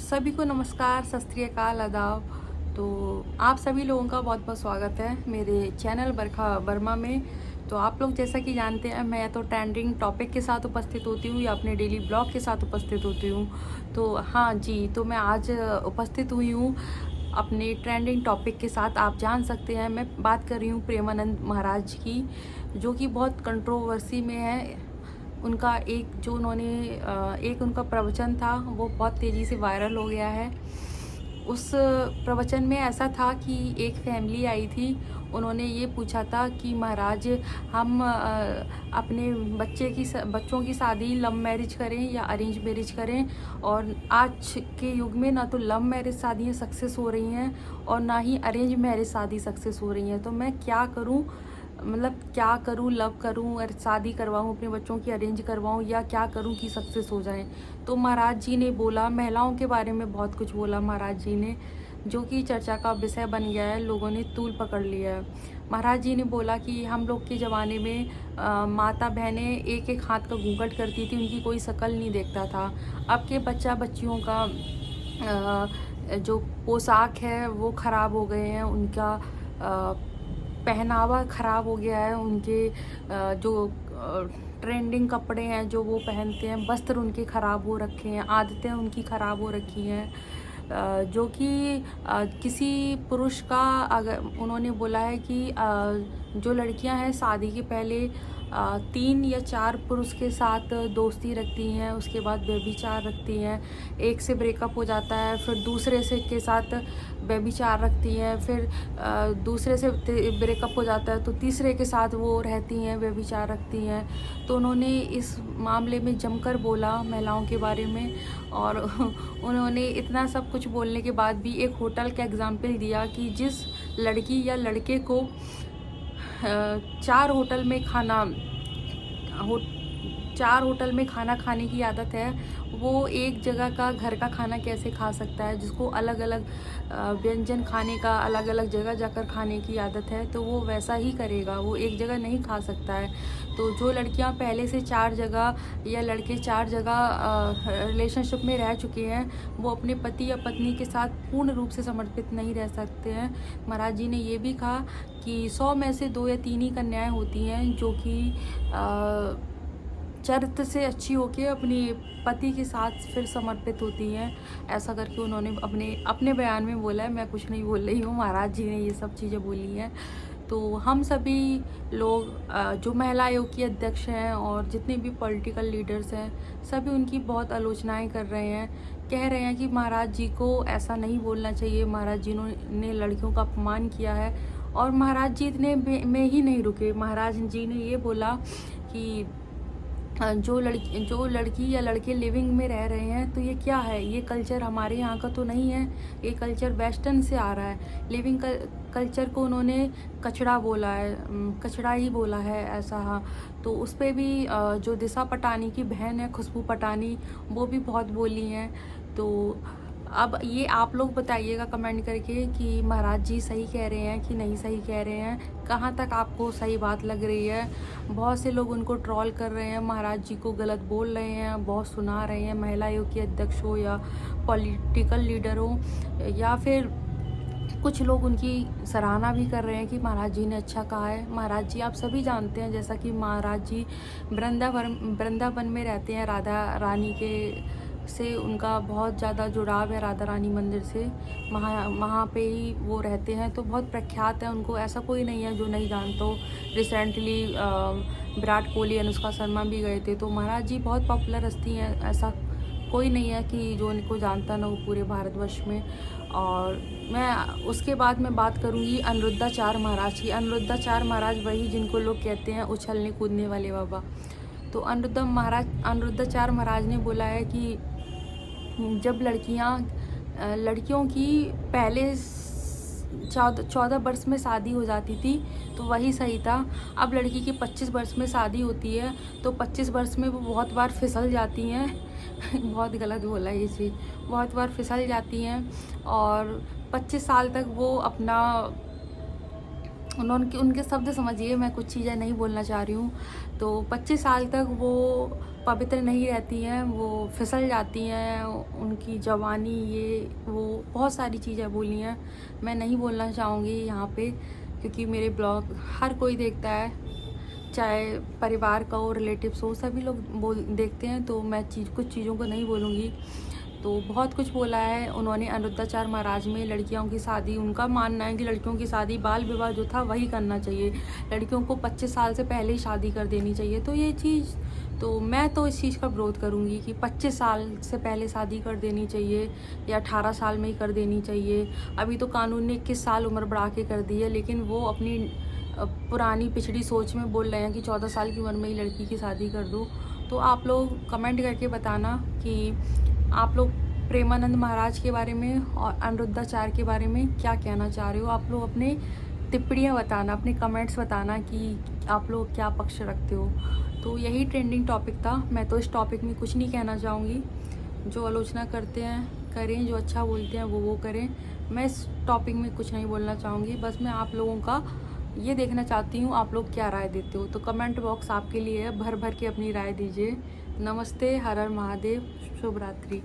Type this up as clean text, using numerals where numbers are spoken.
सभी को नमस्कार, सत श्री अकाल, आदाब। तो आप सभी लोगों का बहुत बहुत स्वागत है मेरे चैनल बरखा वर्मा में। तो आप लोग जैसा कि जानते हैं, मैं या तो ट्रेंडिंग टॉपिक के साथ उपस्थित होती हूँ या अपने डेली ब्लॉग के साथ उपस्थित होती हूँ। तो हाँ जी, तो मैं आज उपस्थित हुई हूँ अपने ट्रेंडिंग टॉपिक के साथ। आप जान सकते हैं, मैं बात कर रही हूँ प्रेमानंद महाराज की, जो कि बहुत कंट्रोवर्सी में है। उनका एक उनका प्रवचन था, वो बहुत तेज़ी से वायरल हो गया है। उस प्रवचन में ऐसा था कि एक फैमिली आई थी। उन्होंने ये पूछा था कि महाराज, हम अपने बच्चों की शादी लव मैरिज करें या अरेंज मैरिज करें। और आज के युग में ना तो लव मैरिज शादियाँ सक्सेस हो रही हैं और ना ही अरेंज मैरिज शादी सक्सेस हो रही हैं। तो मैं क्या करूं, मतलब क्या करूं, लव करूं और शादी करवाऊं अपने बच्चों की, अरेंज करवाऊं, या क्या करूं कि सक्सेस हो जाए। तो महाराज जी ने बोला, महिलाओं के बारे में बहुत कुछ बोला महाराज जी ने, जो कि चर्चा का विषय बन गया है, लोगों ने तूल पकड़ लिया है। महाराज जी ने बोला कि हम लोग के ज़माने में माता बहनें एक एक हाथ का घूंघट करती थी, उनकी कोई शक्ल नहीं देखता था। अब के बच्चियों का जो पोशाक है वो ख़राब हो गए हैं, उनका पहनावा ख़राब हो गया है, उनके जो ट्रेंडिंग कपड़े हैं जो वो पहनते हैं, वस्त्र उनके ख़राब हो रखे हैं, आदतें उनकी ख़राब हो रखी हैं। जो कि किसी पुरुष का, अगर उन्होंने बोला है कि जो लड़कियां हैं शादी के पहले 3 या 4 पुरुष के साथ दोस्ती रखती हैं, उसके बाद व्यभिचार रखती हैं, एक से ब्रेकअप हो जाता है, फिर दूसरे से के साथ व्यभिचार रखती हैं, फिर दूसरे से ब्रेकअप हो जाता है तो तीसरे के साथ वो रहती हैं, व्यभिचार रखती हैं। तो उन्होंने इस मामले में जमकर बोला महिलाओं के बारे में। और उन्होंने इतना सब कुछ बोलने के बाद भी एक होटल का एग्जाम्पल दिया कि जिस लड़की या लड़के को 4 होटल में खाना हो 4 होटल में खाना खाने की आदत है, वो एक जगह का घर का खाना कैसे खा सकता है। जिसको अलग अलग व्यंजन खाने का, अलग अलग जगह जाकर खाने की आदत है, तो वो वैसा ही करेगा, वो एक जगह नहीं खा सकता है। तो जो लड़कियां पहले से 4 जगह या लड़के 4 जगह रिलेशनशिप में रह चुके हैं, वो अपने पति या पत्नी के साथ पूर्ण रूप से समर्पित नहीं रह सकते हैं। महाराज जी ने ये भी कहा कि 100 में से 2 या 3 ही कन्याएं होती हैं जो कि चरित्र से अच्छी होके अपने पति के साथ फिर समर्पित होती हैं। ऐसा करके उन्होंने अपने बयान में बोला है, मैं कुछ नहीं बोल रही हूँ, महाराज जी ने ये सब चीज़ें बोली हैं। तो हम सभी लोग जो महिला आयोग की अध्यक्ष हैं और जितने भी पॉलिटिकल लीडर्स हैं, सभी उनकी बहुत आलोचनाएं कर रहे हैं, कह रहे हैं कि महाराज जी को ऐसा नहीं बोलना चाहिए, महाराज जी ने लड़कियों का अपमान किया है। और महाराज जी इतने में ही नहीं रुके, महाराज जी ने ये बोला कि जो लड़की या लड़के लिविंग में रह रहे हैं, तो ये क्या है, ये कल्चर हमारे यहाँ का तो नहीं है, ये कल्चर वेस्टर्न से आ रहा है। लिविंग कल्चर को उन्होंने कचड़ा बोला है, कचड़ा ही बोला है ऐसा। हाँ, तो उस पर भी जो दिशा पटानी की बहन है खुशबू पटानी, वो भी बहुत बोली हैं। तो अब ये आप लोग बताइएगा कमेंट करके कि महाराज जी सही कह रहे हैं कि नहीं सही कह रहे हैं, कहाँ तक आपको सही बात लग रही है। बहुत से लोग उनको ट्रोल कर रहे हैं, महाराज जी को गलत बोल रहे हैं, बहुत सुना रहे हैं, महिला आयोग के अध्यक्ष हो या पॉलिटिकल लीडर हो, या फिर कुछ लोग उनकी सराहना भी कर रहे हैं कि महाराज जी ने अच्छा कहा है। महाराज जी आप सभी जानते हैं, जैसा कि महाराज जी वृंदावन में रहते हैं, राधा रानी के से उनका बहुत ज़्यादा जुड़ाव है, राधा रानी मंदिर से, वहाँ पे ही वो रहते हैं, तो बहुत प्रख्यात है उनको, ऐसा कोई नहीं है जो नहीं जानता हो। रिसेंटली विराट कोहली, अनुष्का शर्मा भी गए थे। तो महाराज जी बहुत पॉपुलर हस्ती हैं, ऐसा कोई नहीं है कि जो उनको जानता ना हो पूरे भारतवर्ष में। और मैं उसके बाद में बात करूँगी अनिरुद्धाचार्य महाराज की। अनिरुद्धाचार्य महाराज वही जिनको लोग कहते हैं उछलने कूदने वाले बाबा। तो अनिरुद्धाचार्य महाराज ने बोला है कि जब लड़कियों की पहले 14 वर्ष में शादी हो जाती थी तो वही सही था। अब लड़की की 25 वर्ष में शादी होती है, तो 25 वर्ष में वो बहुत बार फिसल जाती हैं बहुत गलत बोला ये चीज़, बहुत बार फिसल जाती हैं। और 25 साल तक वो अपना, उनके शब्द समझिए, मैं कुछ चीज़ें नहीं बोलना चाह रही हूँ। तो 25 साल तक वो पवित्र नहीं रहती हैं, वो फिसल जाती हैं, उनकी जवानी ये वो बहुत सारी चीज़ें बोली हैं। मैं नहीं बोलना चाहूँगी यहाँ पे, क्योंकि मेरे ब्लॉग हर कोई देखता है, चाहे परिवार का हो, रिलेटिव्स हो, सभी लोग देखते हैं, तो मैं कुछ चीज़ों को नहीं बोलूँगी। तो बहुत कुछ बोला है उन्होंने। अनिरुद्धाचार्य महाराज में लड़कियों की शादी, उनका मानना है कि लड़कियों की शादी बाल विवाह जो था वही करना चाहिए, लड़कियों को 25 साल से पहले ही शादी कर देनी चाहिए। तो ये चीज़, तो मैं तो इस चीज़ का विरोध करूँगी कि 25 साल से पहले शादी कर देनी चाहिए या 18 साल में ही कर देनी चाहिए। अभी तो कानून ने 21 साल उम्र बढ़ा के कर दी है, लेकिन वो अपनी पुरानी पिछड़ी सोच में बोल रहे हैं कि 14 साल की उम्र में ही लड़की की शादी कर दो। तो आप लोग कमेंट करके बताना कि आप लोग प्रेमानंद महाराज के बारे में और अनिरुद्धाचार्य के बारे में क्या कहना चाह रहे हो। आप लोग अपने टिप्पणियाँ बताना, अपने कमेंट्स बताना कि आप लोग क्या पक्ष रखते हो। तो यही ट्रेंडिंग टॉपिक था। मैं तो इस टॉपिक में कुछ नहीं कहना चाहूँगी। जो आलोचना करते हैं करें, जो अच्छा बोलते हैं वो करें। मैं इस टॉपिक में कुछ नहीं बोलना चाहूँगी। बस मैं आप लोगों का ये देखना चाहती हूँ आप लोग क्या राय देते हो। तो कमेंट बॉक्स आपके लिए है, भर भर के अपनी राय दीजिए। नमस्ते, हर हर महादेव, शुभ रात्रि।